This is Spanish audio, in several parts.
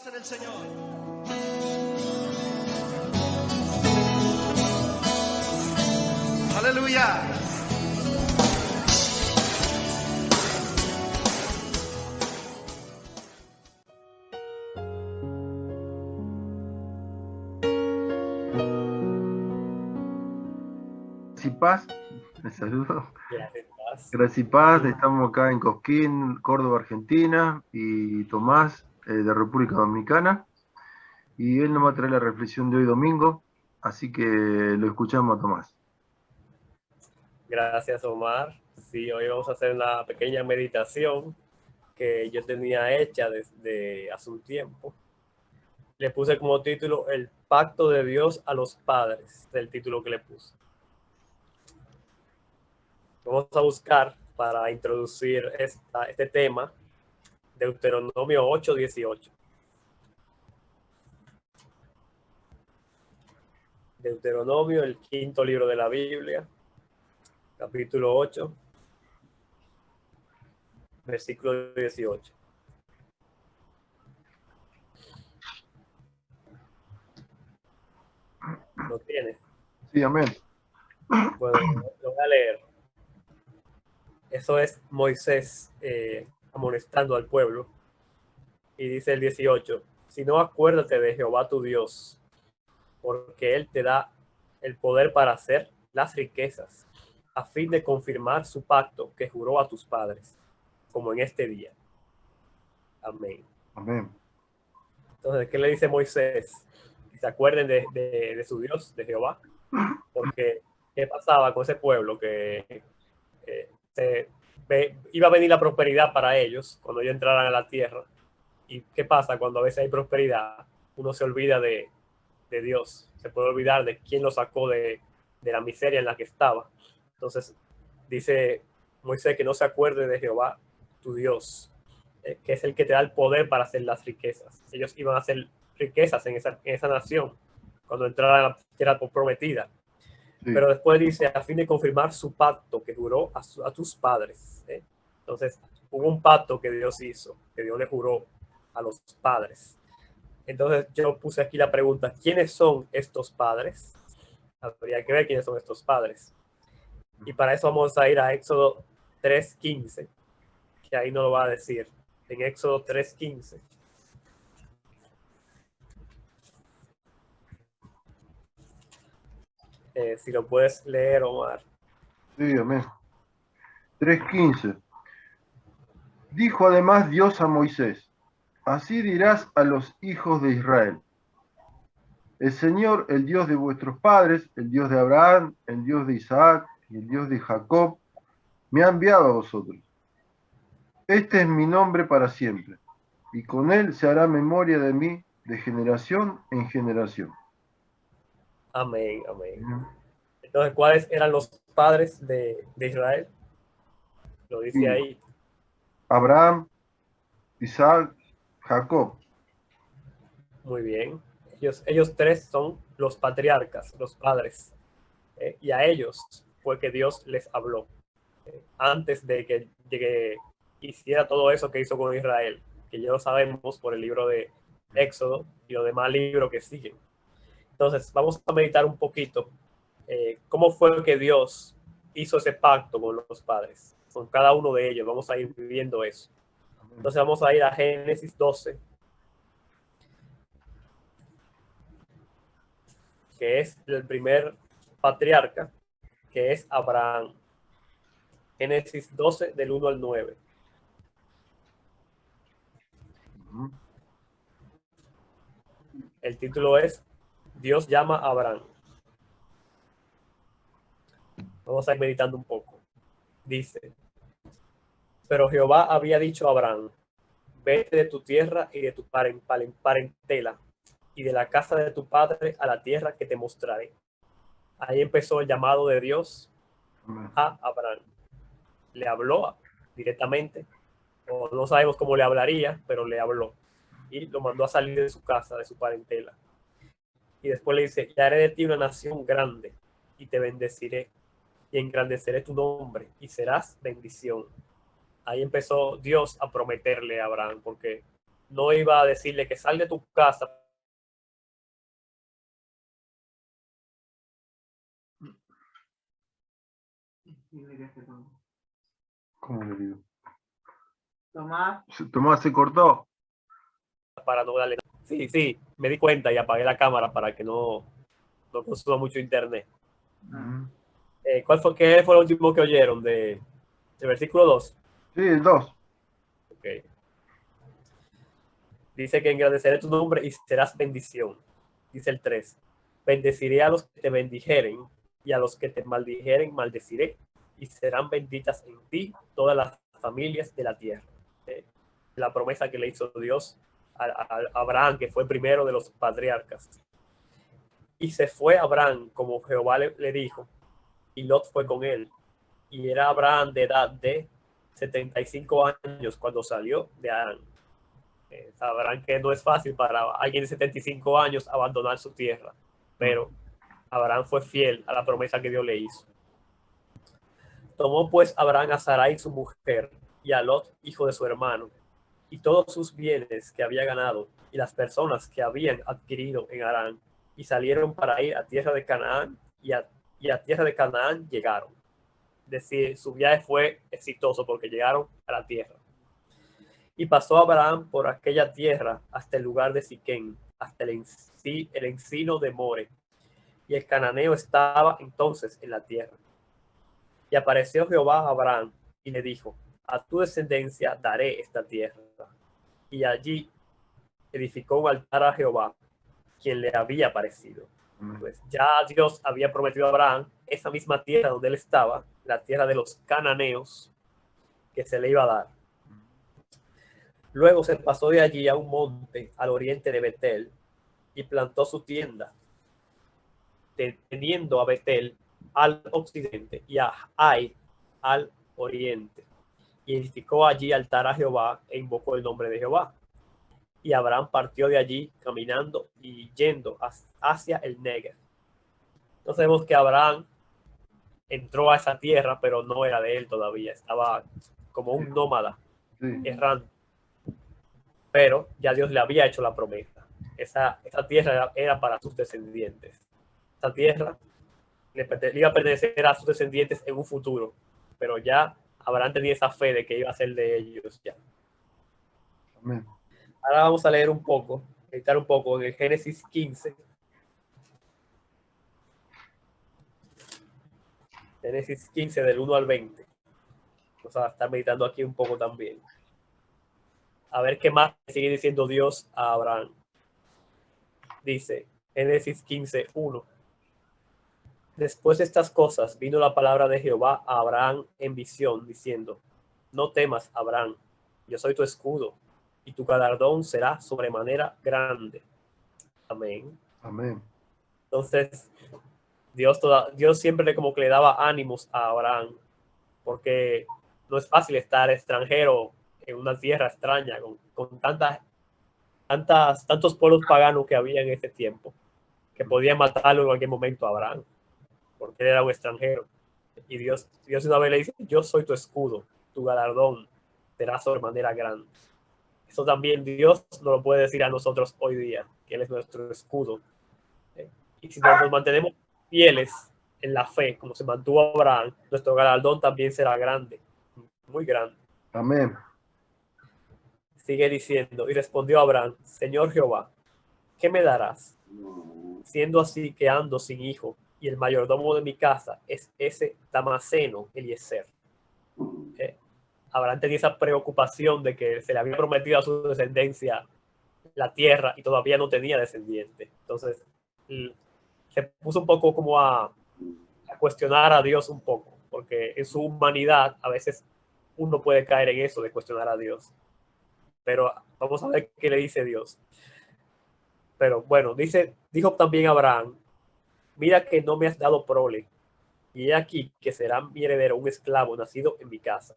paz en el Señor. Aleluya. Gracias y paz, les saludo. Gracias y paz, estamos acá en Cosquín, Córdoba, Argentina, y Tomás de República Dominicana, y él nos va a traer la reflexión de hoy domingo, así que lo escuchamos a Tomás. Gracias, Omar. Sí, hoy vamos a hacer una pequeña meditación que yo tenía hecha desde hace un tiempo. Le puse como título El pacto de Dios a los padres, el título que le puse. Vamos a buscar para introducir este tema Deuteronomio 8:18. Deuteronomio, el quinto libro de la Biblia, capítulo 8, versículo 18. ¿Lo tienes? Sí, amén. Bueno, lo voy a leer. Eso es Moisés amonestando al pueblo. Y dice el 18, si no, acuérdate de Jehová tu Dios, porque Él te da el poder para hacer las riquezas, a fin de confirmar su pacto que juró a tus padres, como en este día. Amén. Amén. Entonces, ¿qué le dice Moisés? Que se acuerden de su Dios, de Jehová, porque ¿qué pasaba con ese pueblo? Que iba a venir la prosperidad para ellos cuando ellos entraran a la tierra. ¿Y qué pasa cuando a veces hay prosperidad? Uno se olvida de Dios, se puede olvidar de quién lo sacó de la miseria en la que estaba. Entonces dice Moisés que no se acuerde de Jehová, tu Dios, que es el que te da el poder para hacer las riquezas. Ellos iban a hacer riquezas en esa nación cuando entraran a la tierra prometida. Sí. Pero después dice, a fin de confirmar su pacto que juró a tus padres. Entonces, hubo un pacto que Dios hizo, que Dios le juró a los padres. Entonces, yo puse aquí la pregunta, ¿quiénes son estos padres? Habría que ver quiénes son estos padres. Y para eso vamos a ir a Éxodo 3:15, que ahí no lo va a decir. En Éxodo 3:15. Si lo puedes leer, Omar. Sí, amén. 3:15. Dijo además Dios a Moisés, así dirás a los hijos de Israel, el Señor, el Dios de vuestros padres, el Dios de Abraham, el Dios de Isaac y el Dios de Jacob, me ha enviado a vosotros. Este es mi nombre para siempre, y con él se hará memoria de mí de generación en generación. Amén, amén. Entonces, ¿cuáles eran los padres de Israel? Lo dice sí. Ahí. Abraham, Isaac, Jacob. Muy bien. Ellos tres son los patriarcas, los padres. Y a ellos fue que Dios les habló. Antes de que hiciera todo eso que hizo con Israel, que ya lo sabemos por el libro de Éxodo y los demás libros que siguen. Entonces, vamos a meditar un poquito cómo fue que Dios hizo ese pacto con los padres, con cada uno de ellos. Vamos a ir viviendo eso. Entonces, vamos a ir a Génesis 12, que es el primer patriarca, que es Abraham. Génesis 12, del 1 al 9. El título es Dios llama a Abraham. Vamos a ir meditando un poco. Dice, pero Jehová había dicho a Abraham, vete de tu tierra y de tu parentela y de la casa de tu padre a la tierra que te mostraré. Ahí empezó el llamado de Dios a Abraham. Le habló directamente, o no sabemos cómo le hablaría, pero le habló. Y lo mandó a salir de su casa, de su parentela. Y después le dice, y haré de ti una nación grande, y te bendeciré, y engrandeceré tu nombre, y serás bendición. Ahí empezó Dios a prometerle a Abraham, porque no iba a decirle que sal de tu casa. ¿Cómo le digo? Tomás. Tomás se cortó. Para no darle. Sí, sí, me di cuenta y apagué la cámara para que no consuma mucho internet. ¿Qué fue lo último que oyeron del versículo 2? Sí, el 2. Okay. Dice que engrandeceré tu nombre y serás bendición. Dice el 3. Bendeciré a los que te bendijeren y a los que te maldijeren maldeciré, y serán benditas en ti todas las familias de la tierra. La promesa que le hizo Dios a Abraham, que fue el primero de los patriarcas. Y se fue Abraham como Jehová le dijo, y Lot fue con él. Y era Abraham de edad de 75 años cuando salió de Arán. Sabrán que no es fácil para alguien de 75 años abandonar su tierra, pero Abraham fue fiel a la promesa que Dios le hizo. Tomó pues Abraham a Sarai su mujer y a Lot, hijo de su hermano, y todos sus bienes que había ganado y las personas que habían adquirido en Harán, y salieron para ir a tierra de Canaán, y a tierra de Canaán llegaron. Es decir, su viaje fue exitoso porque llegaron a la tierra. Y pasó Abraham por aquella tierra hasta el lugar de Siquén, hasta el encino de More. Y el cananeo estaba entonces en la tierra. Y apareció Jehová a Abraham y le dijo, a tu descendencia daré esta tierra. Y allí edificó un altar a Jehová, quien le había aparecido. Pues ya Dios había prometido a Abraham esa misma tierra donde él estaba, la tierra de los cananeos, que se le iba a dar. Luego se pasó de allí a un monte al oriente de Betel y plantó su tienda, teniendo a Betel al occidente y a Ai al oriente. Y edificó allí altar a Jehová e invocó el nombre de Jehová. Y Abraham partió de allí caminando y yendo hacia el Negev. Entonces vemos que Abraham entró a esa tierra, pero no era de él todavía. Estaba como un nómada, errante. Pero ya Dios le había hecho la promesa. Esa tierra era para sus descendientes. Esa tierra le iba a pertenecer a sus descendientes en un futuro, pero ya Abraham tenía esa fe de que iba a ser de ellos ya. Amén. Ahora vamos a leer un poco, meditar un poco en el Génesis 15. Génesis 15 del 1 al 20. Vamos a estar meditando aquí un poco también. A ver qué más sigue diciendo Dios a Abraham. Dice Génesis 15, 1. Después de estas cosas vino la palabra de Jehová a Abraham en visión, diciendo, no temas, Abraham, yo soy tu escudo, y tu galardón será sobremanera grande. Amén. Amén. Entonces, Dios siempre como que le daba ánimos a Abraham, porque no es fácil estar extranjero en una tierra extraña, con tantos pueblos paganos que había en ese tiempo, que podían matarlo en cualquier momento a Abraham, porque él era un extranjero. Y Dios una vez le dice, yo soy tu escudo, tu galardón será sobremanera grande. Eso también Dios nos lo puede decir a nosotros hoy día, que Él es nuestro escudo. Y si nos mantenemos fieles en la fe, como se mantuvo Abraham, nuestro galardón también será grande, muy grande. Amén. Sigue diciendo, y respondió Abraham, Señor Jehová, ¿qué me darás? Siendo así que ando sin hijo, y el mayordomo de mi casa es ese Damaseno Eliezer. Abraham tenía esa preocupación de que se le había prometido a su descendencia la tierra y todavía no tenía descendiente. Entonces, se puso un poco como a cuestionar a Dios un poco, porque en su humanidad a veces uno puede caer en eso de cuestionar a Dios. Pero vamos a ver qué le dice Dios. Pero bueno, dijo también Abraham, mira que no me has dado prole, y he aquí que será mi heredero un esclavo nacido en mi casa.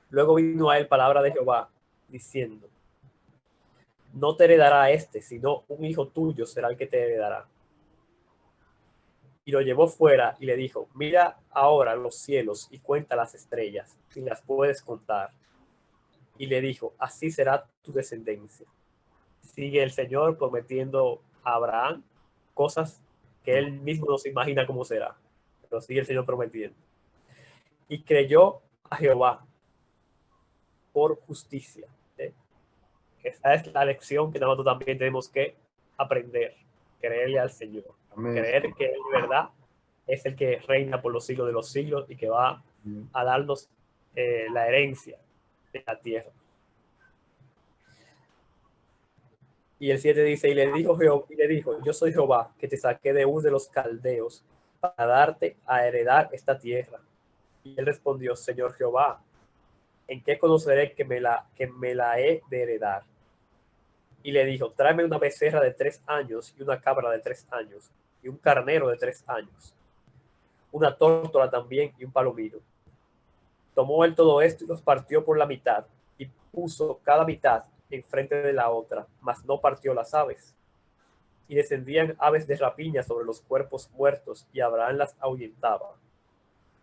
Luego vino a él palabra de Jehová, diciendo, no te heredará este, sino un hijo tuyo será el que te heredará. Y lo llevó fuera y le dijo, mira ahora los cielos y cuenta las estrellas, si las puedes contar. y le dijo, así será tu descendencia. Sigue el Señor prometiendo a Abraham cosas que él mismo no se imagina cómo será, pero sigue el Señor prometiendo. Y creyó a Jehová por justicia. Esa es la lección que nosotros también tenemos que aprender, creerle al Señor, Amén. creer que Él de verdad es el que reina por los siglos de los siglos y que va a darnos la herencia de la tierra. Y el 7 dice, y le dijo, yo soy Jehová, que te saqué de Ur de los caldeos para darte a heredar esta tierra. Y él respondió, Señor Jehová, ¿en qué conoceré que me la he de heredar? Y le dijo, tráeme una becerra de 3 años y una cabra de 3 años y un carnero de 3 años, una tórtola también y un palomino. Tomó él todo esto y los partió por la mitad y puso cada mitad enfrente de la otra, mas no partió las aves. Y descendían aves de rapiña sobre los cuerpos muertos y Abraham las ahuyentaba.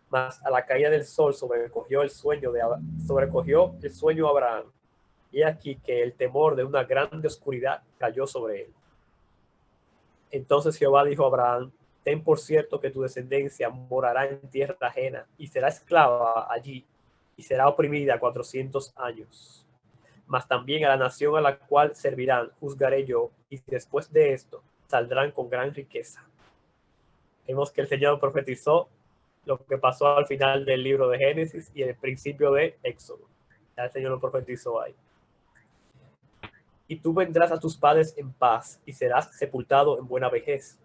Mas a la caída del sol sobrecogió el sueño a Abraham. Y aquí que el temor de una grande oscuridad cayó sobre él. Entonces Jehová dijo a Abraham, ten por cierto que tu descendencia morará en tierra ajena y será esclava allí y será oprimida 400 años. Mas también a la nación a la cual servirán juzgaré yo, y después de esto saldrán con gran riqueza. Vemos que el Señor profetizó lo que pasó al final del libro de Génesis y el principio de Éxodo. Ya el Señor lo profetizó ahí. Y tú vendrás a tus padres en paz y serás sepultado en buena vejez.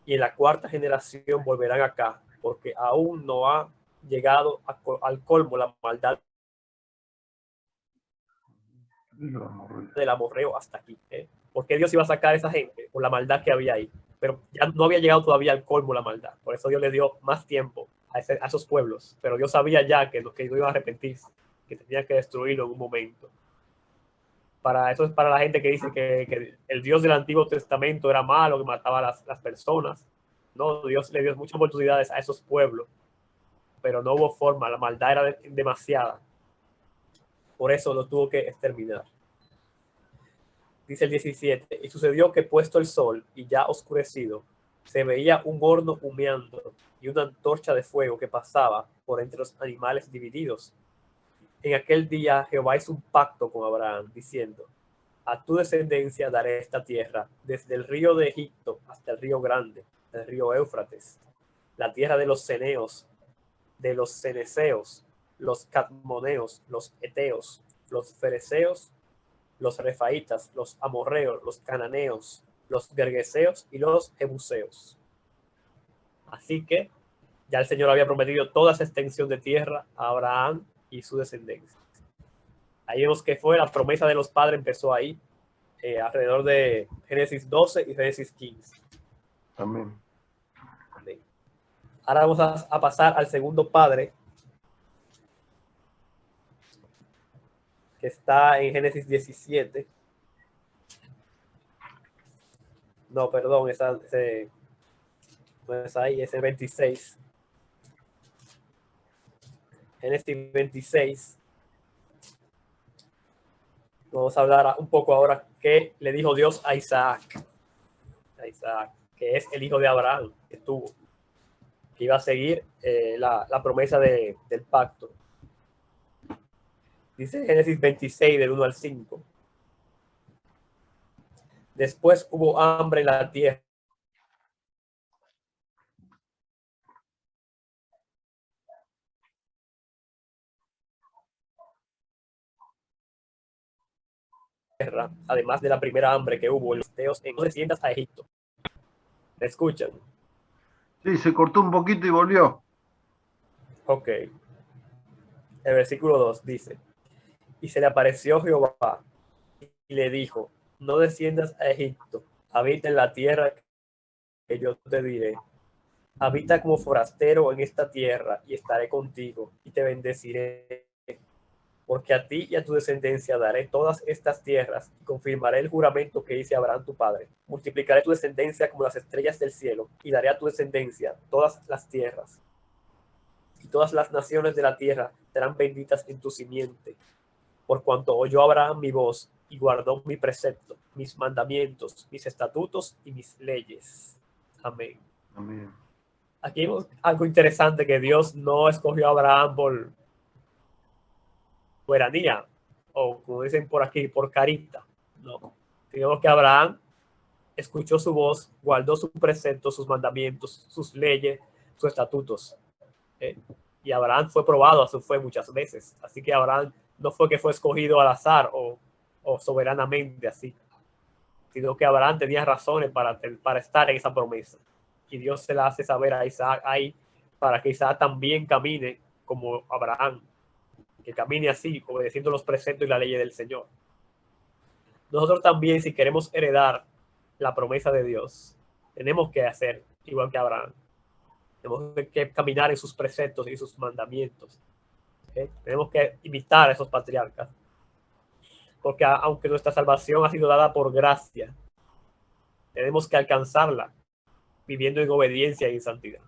Y en la 4ª generación volverán acá, porque aún no ha llegado al colmo la maldad del amorreo hasta aquí. Porque Dios iba a sacar a esa gente por la maldad que había ahí. Pero ya no había llegado todavía al colmo la maldad. Por eso Dios le dio más tiempo a esos pueblos. Pero Dios sabía ya que no iba a arrepentirse, que tenía que destruirlo en un momento. Eso es para la gente que dice que el Dios del Antiguo Testamento era malo, que mataba a las personas. No, Dios le dio muchas oportunidades a esos pueblos, pero no hubo forma, la maldad era demasiada. Por eso lo tuvo que exterminar. Dice el 17, y sucedió que puesto el sol y ya oscurecido, se veía un horno humeando y una antorcha de fuego que pasaba por entre los animales divididos. En aquel día Jehová hizo un pacto con Abraham, diciendo, a tu descendencia daré esta tierra, desde el río de Egipto hasta el río grande, el río Éufrates, la tierra de los ceneos, de los ceneseos, los cadmoneos, los eteos, los fereceos, los refaitas, los amorreos, los cananeos, los gergeseos y los jebuseos. Así que ya el Señor había prometido toda esa extensión de tierra a Abraham y su descendencia. Ahí vemos que fue la promesa de los padres, empezó ahí, alrededor de Génesis 12 y Génesis 15. Amén. Ahora vamos a pasar al segundo padre, que está en Génesis 17. No, perdón, no es ahí, es el 26. Génesis 26. Vamos a hablar un poco ahora qué le dijo Dios a Isaac. Que es el hijo de Abraham, que iba a seguir la promesa del pacto. Dice Génesis 26, del 1 al 5. Después hubo hambre en la tierra. Además de la primera hambre que hubo en los teos en 200 a Egipto. ¿Me escuchan? Sí, se cortó un poquito y volvió. Ok. El versículo 2 dice, y se le apareció Jehová y le dijo, no desciendas a Egipto, habita en la tierra que yo te diré. Habita como forastero en esta tierra y estaré contigo y te bendeciré. Porque a ti y a tu descendencia daré todas estas tierras y confirmaré el juramento que hice a Abraham tu padre. Multiplicaré tu descendencia como las estrellas del cielo y daré a tu descendencia todas las tierras. Y todas las naciones de la tierra serán benditas en tu simiente. por cuanto oyó Abraham mi voz y guardó mi precepto, mis mandamientos, mis estatutos y mis leyes. Amén. Amén. Aquí vemos algo interesante, que Dios no escogió a Abraham por soberanía, o como dicen por aquí, por carita. No. Digamos que Abraham escuchó su voz, guardó sus preceptos, sus mandamientos, sus leyes, sus estatutos. Y Abraham fue probado a su fe muchas veces. Así que Abraham no fue que fue escogido al azar o soberanamente así, sino que Abraham tenía razones para estar en esa promesa. Y Dios se la hace saber a Isaac ahí, para que Isaac también camine como Abraham, que camine así, obedeciendo los preceptos y la ley del Señor. Nosotros también, si queremos heredar la promesa de Dios, tenemos que hacer igual que Abraham. Tenemos que caminar en sus preceptos y sus mandamientos. Tenemos que imitar a esos patriarcas. Porque aunque nuestra salvación ha sido dada por gracia, tenemos que alcanzarla viviendo en obediencia y en santidad.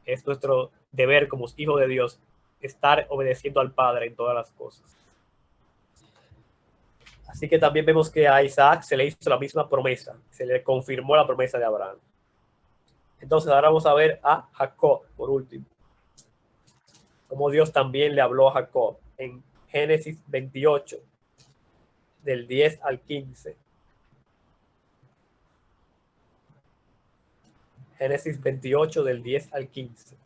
Es nuestro deber como hijos de Dios estar obedeciendo al Padre en todas las cosas. Así que también vemos que a Isaac se le hizo la misma promesa, se le confirmó la promesa de Abraham. Entonces ahora vamos a ver a Jacob por último. Como Dios también le habló a Jacob en Génesis 28, del 10 al 15. Génesis 28, del 10 al 15.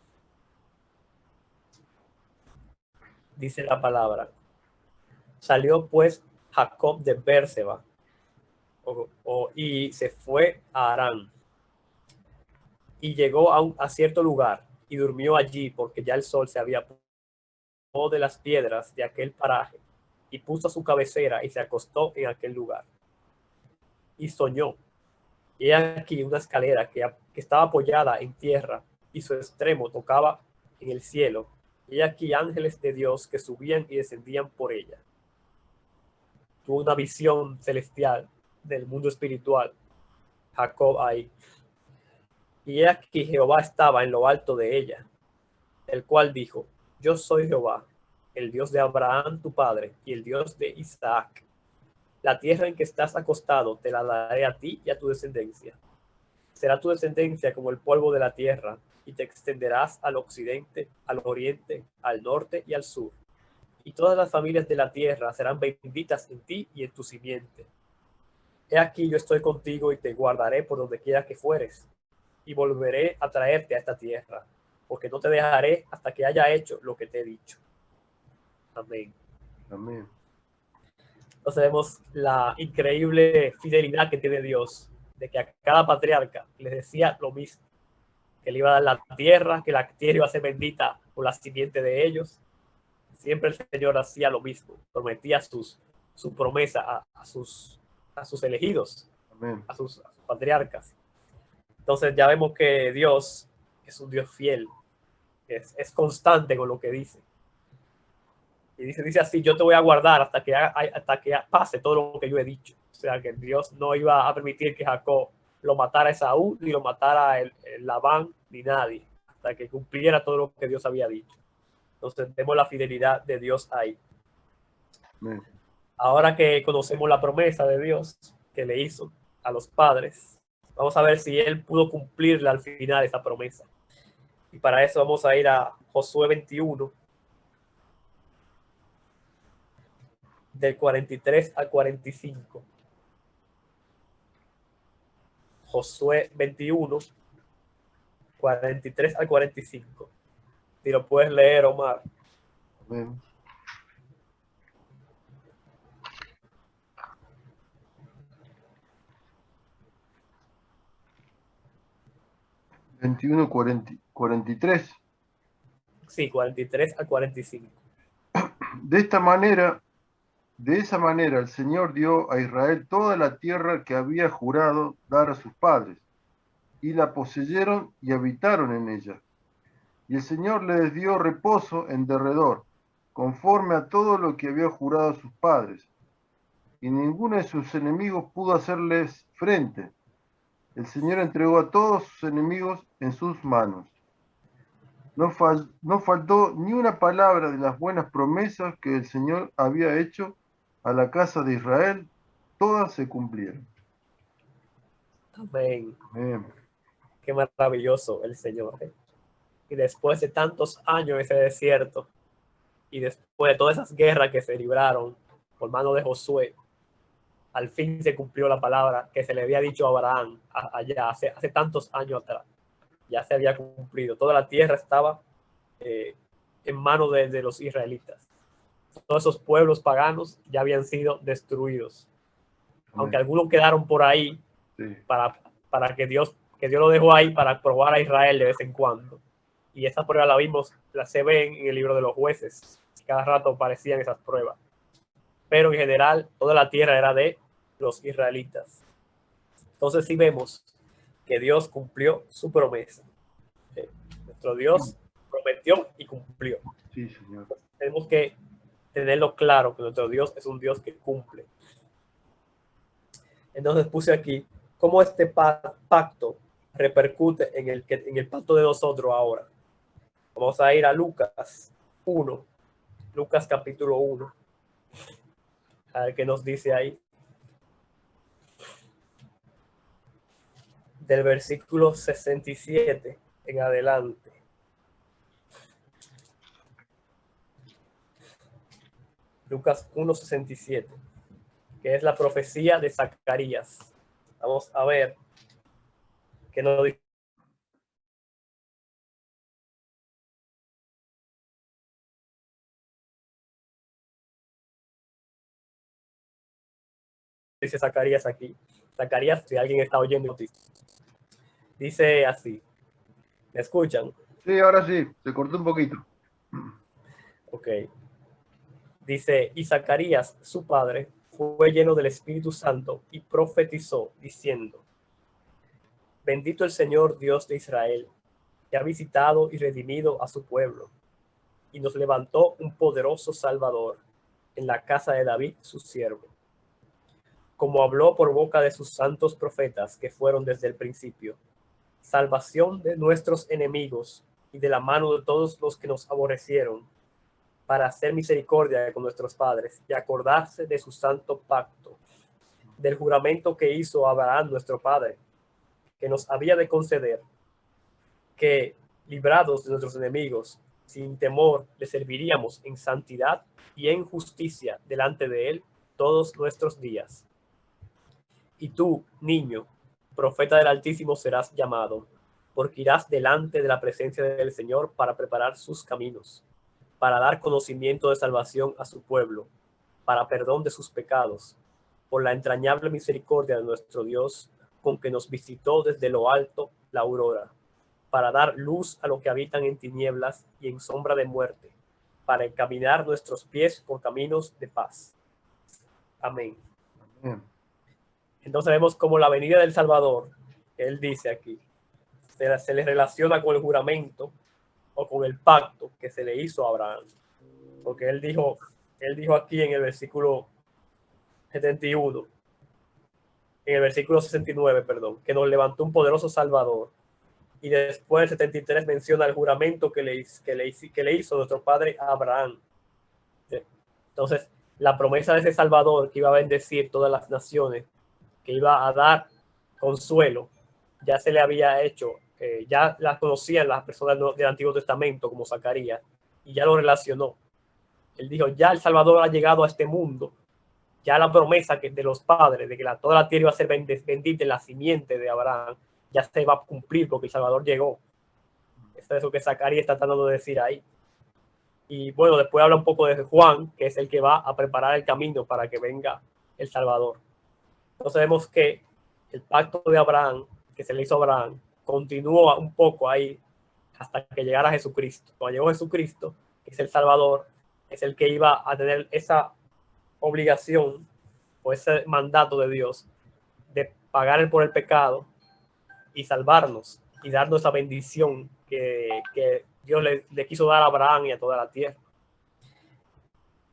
Dice la palabra: salió pues Jacob de Bérseba y se fue a Harán. Y llegó a cierto lugar y durmió allí, porque ya el sol se había puesto de las piedras de aquel paraje, y puso su cabecera y se acostó en aquel lugar. Y soñó. Y aquí una escalera que estaba apoyada en tierra, y su extremo tocaba en el cielo. Y aquí ángeles de Dios que subían y descendían por ella. Tuvo una visión celestial del mundo espiritual, Jacob ahí. Y aquí Jehová estaba en lo alto de ella, el cual dijo: yo soy Jehová, el Dios de Abraham tu padre y el Dios de Isaac. La tierra en que estás acostado te la daré a ti y a tu descendencia. Será tu descendencia como el polvo de la tierra, y te extenderás al occidente, al oriente, al norte y al sur. Y todas las familias de la tierra serán benditas en ti y en tu simiente. He aquí yo estoy contigo y te guardaré por donde quiera que fueres, y volveré a traerte a esta tierra, porque no te dejaré hasta que haya hecho lo que te he dicho. Amén. Amén. Entonces vemos la increíble fidelidad que tiene Dios, de que a cada patriarca les decía lo mismo, que le iba a dar la tierra, que la tierra iba a ser bendita por la simiente de ellos. Siempre el Señor hacía lo mismo, prometía su promesa a sus elegidos, Amén. a sus patriarcas. Entonces ya vemos que Dios es un Dios fiel, es constante con lo que dice. Y dice así: yo te voy a guardar hasta que pase todo lo que yo he dicho. O sea, que Dios no iba a permitir que Jacob lo matara a Esaú, ni lo matara el Labán, ni nadie, hasta que cumpliera todo lo que Dios había dicho. Entonces vemos la fidelidad de Dios ahí. Amén. Ahora que conocemos la promesa de Dios que le hizo a los padres, vamos a ver si él pudo cumplirla al final, esa promesa. Y para eso vamos a ir a Josué 21, del 43 al 45. Josué 21, 43 al 45. Si lo puedes leer, Omar. Amén. ¿21, 43? Sí, 43 al 45. De esa manera el Señor dio a Israel toda la tierra que había jurado dar a sus padres, y la poseyeron y habitaron en ella. Y el Señor les dio reposo en derredor, conforme a todo lo que había jurado a sus padres, y ninguno de sus enemigos pudo hacerles frente. El Señor entregó a todos sus enemigos en sus manos. No faltó ni una palabra de las buenas promesas que el Señor había hecho a la casa de Israel, todas se cumplieron. Amén. Amén. Qué maravilloso el Señor. Y después de tantos años en ese desierto, y después de todas esas guerras que se libraron por mano de Josué, al fin se cumplió la palabra que se le había dicho a Abraham allá hace tantos años atrás. Ya se había cumplido. Toda la tierra estaba en manos de los israelitas. Todos esos pueblos paganos ya habían sido destruidos. Aunque Amén. algunos quedaron por ahí Sí. para que Dios lo dejó ahí para probar a Israel de vez en cuando. Y esa prueba la vimos, se ven en el libro de los jueces. Cada rato aparecían esas pruebas. Pero en general, toda la tierra era de los israelitas. Entonces sí vemos que Dios cumplió su promesa. Nuestro Dios prometió y cumplió. Sí, Señor. Tenemos que tenerlo claro que nuestro Dios es un Dios que cumple. Entonces puse aquí cómo este pacto repercute en el pacto de nosotros ahora. Vamos a ir a Lucas 1, Lucas capítulo 1, a ver qué nos dice ahí. Del versículo 67 en adelante. Lucas 1:67, que es la profecía de Zacarías. Vamos a ver qué nos dice Zacarías aquí. Zacarías, si alguien está oyendo noticias. Dice así. ¿Me escuchan? Sí, ahora sí, se cortó un poquito. Ok. Dice, y Zacarías, su padre, fue lleno del Espíritu Santo y profetizó, diciendo, bendito el Señor Dios de Israel, que ha visitado y redimido a su pueblo, y nos levantó un poderoso Salvador en la casa de David, su siervo, como habló por boca de sus santos profetas que fueron desde el principio, salvación de nuestros enemigos y de la mano de todos los que nos aborrecieron, para hacer misericordia con nuestros padres y acordarse de su santo pacto, del juramento que hizo Abraham nuestro padre, que nos había de conceder que, librados de nuestros enemigos, sin temor, le serviríamos en santidad y en justicia delante de él todos nuestros días. Y tú, niño, profeta del Altísimo serás llamado, porque irás delante de la presencia del Señor para preparar sus caminos, para dar conocimiento de salvación a su pueblo, para perdón de sus pecados, por la entrañable misericordia de nuestro Dios, con que nos visitó desde lo alto la aurora, para dar luz a los que habitan en tinieblas y en sombra de muerte, para encaminar nuestros pies por caminos de paz. Amén. Amén. Entonces vemos como la venida del Salvador, que él dice aquí, se le relaciona con el juramento o con el pacto que se le hizo a Abraham. Porque él dijo aquí en el versículo 71, en el versículo 69, perdón, que nos levantó un poderoso Salvador. Y después el 73 menciona el juramento que le hizo nuestro padre Abraham. Entonces, la promesa de ese Salvador que iba a bendecir todas las naciones, que iba a dar consuelo, ya se le había hecho, ya la conocían las personas del Antiguo Testamento como Zacarías, y ya lo relacionó. Él dijo, ya el Salvador ha llegado a este mundo, ya la promesa de los padres de que toda la tierra iba a ser bendita en la simiente de Abraham, ya se va a cumplir porque el Salvador llegó. Eso es lo que Zacarías está tratando de decir ahí. Y bueno, después habla un poco de Juan, que es el que va a preparar el camino para que venga el Salvador. Entonces vemos que el pacto de Abraham, que se le hizo a Abraham, continúa un poco ahí hasta que llegara Jesucristo. Cuando llegó Jesucristo, que es el Salvador, es el que iba a tener esa obligación o ese mandato de Dios de pagar por el pecado y salvarnos y darnos esa bendición que Dios le quiso dar a Abraham y a toda la tierra.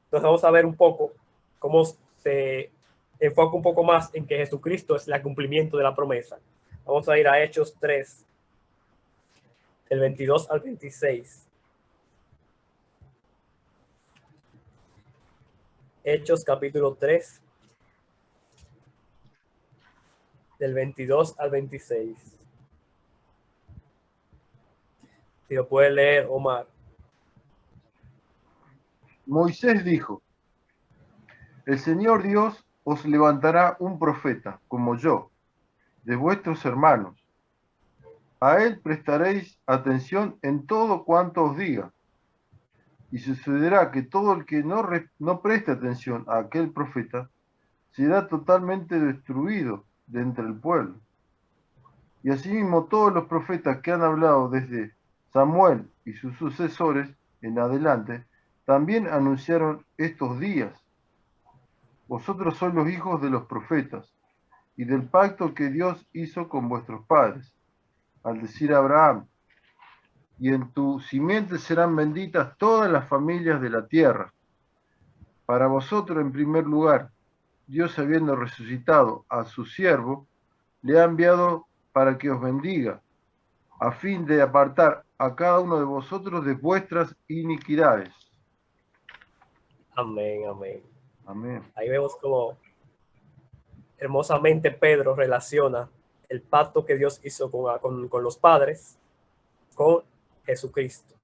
Entonces vamos a ver un poco cómo se enfoca un poco más en que Jesucristo es el cumplimiento de la promesa. Vamos a ir a Hechos 3. del 22 al 26. Hechos capítulo 3, del 22 al 26. Si lo puede leer, Omar. Moisés dijo: el Señor Dios os levantará un profeta como yo, de vuestros hermanos. A él prestaréis atención en todo cuanto os diga. Y sucederá que todo el que no preste atención a aquel profeta será totalmente destruido de entre el pueblo. Y asimismo todos los profetas que han hablado desde Samuel y sus sucesores en adelante, también anunciaron estos días. Vosotros sois los hijos de los profetas y del pacto que Dios hizo con vuestros padres, al decir a Abraham: y en tu simiente serán benditas todas las familias de la tierra. Para vosotros, en primer lugar, Dios, habiendo resucitado a su siervo, le ha enviado para que os bendiga, a fin de apartar a cada uno de vosotros de vuestras iniquidades. Amén, amén. Amén. Ahí vemos como hermosamente Pedro relaciona el pacto que Dios hizo con los padres con Jesucristo.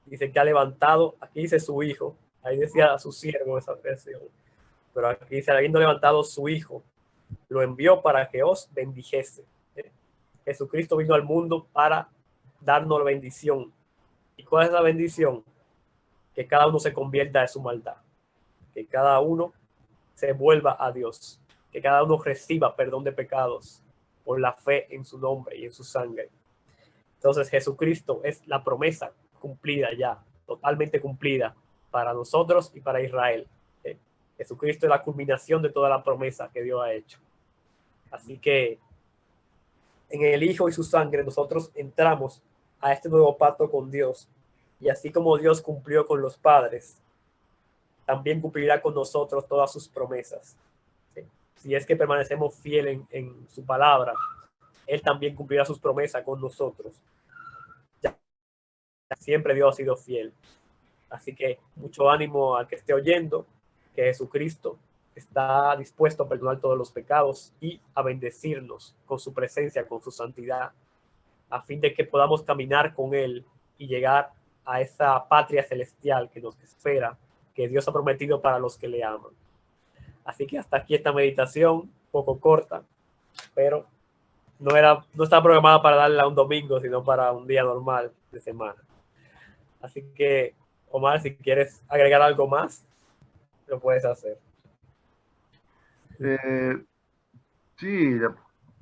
Dice que ha levantado, aquí dice su hijo, ahí decía a su siervo esa versión, pero aquí dice, habiendo levantado su hijo, lo envió para que os bendijese. Jesucristo vino al mundo para darnos la bendición. ¿Y cuál es la bendición? Que cada uno se convierta de su maldad, que cada uno se vuelva a Dios, que cada uno reciba perdón de pecados por la fe en su nombre y en su sangre. Entonces Jesucristo es la promesa cumplida ya, totalmente cumplida para nosotros y para Israel. Jesucristo es la culminación de toda la promesa que Dios ha hecho. Así que en el Hijo y su sangre nosotros entramos a este nuevo pacto con Dios. Y así como Dios cumplió con los padres, también cumplirá con nosotros todas sus promesas. Si es que permanecemos fieles en su palabra, Él también cumplirá sus promesas con nosotros. Siempre Dios ha sido fiel. Así que mucho ánimo al que esté oyendo, que Jesucristo está dispuesto a perdonar todos los pecados y a bendecirnos con su presencia, con su santidad, a fin de que podamos caminar con Él y llegar a esa patria celestial que nos espera, que Dios ha prometido para los que le aman. Así que hasta aquí esta meditación, poco corta, pero no está programada para darla un domingo, sino para un día normal de semana. Así que, Omar, si quieres agregar algo más, lo puedes hacer. Sí,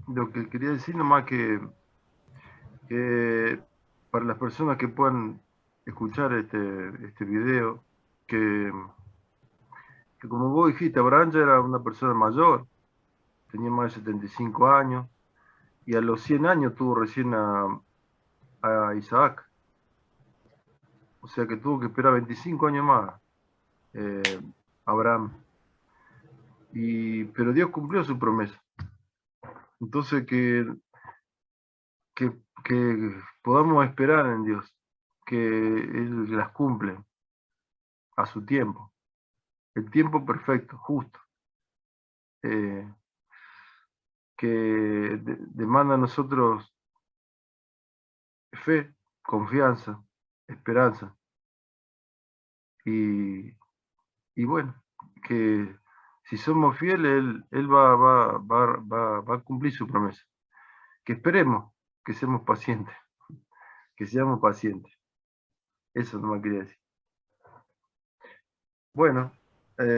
lo que quería decir nomás que para las personas que puedan escuchar este video, que como vos dijiste, Abraham ya era una persona mayor, tenía más de 75 años, y a los 100 años tuvo recién a Isaac. O sea que tuvo que esperar 25 años más, Abraham. Pero Dios cumplió su promesa. Entonces que podamos esperar en Dios, que Él las cumple a su tiempo, el tiempo perfecto, justo, que demanda a nosotros fe, confianza, esperanza, y bueno, que si somos fieles, Él va a cumplir su promesa. Que esperemos, que seamos pacientes, que seamos pacientes. Eso no me quería decir. Bueno,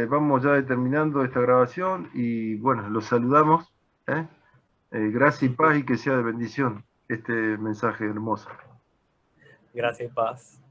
vamos ya terminando esta grabación y bueno, los saludamos. Gracias y paz y que sea de bendición este mensaje hermoso. Gracias y paz.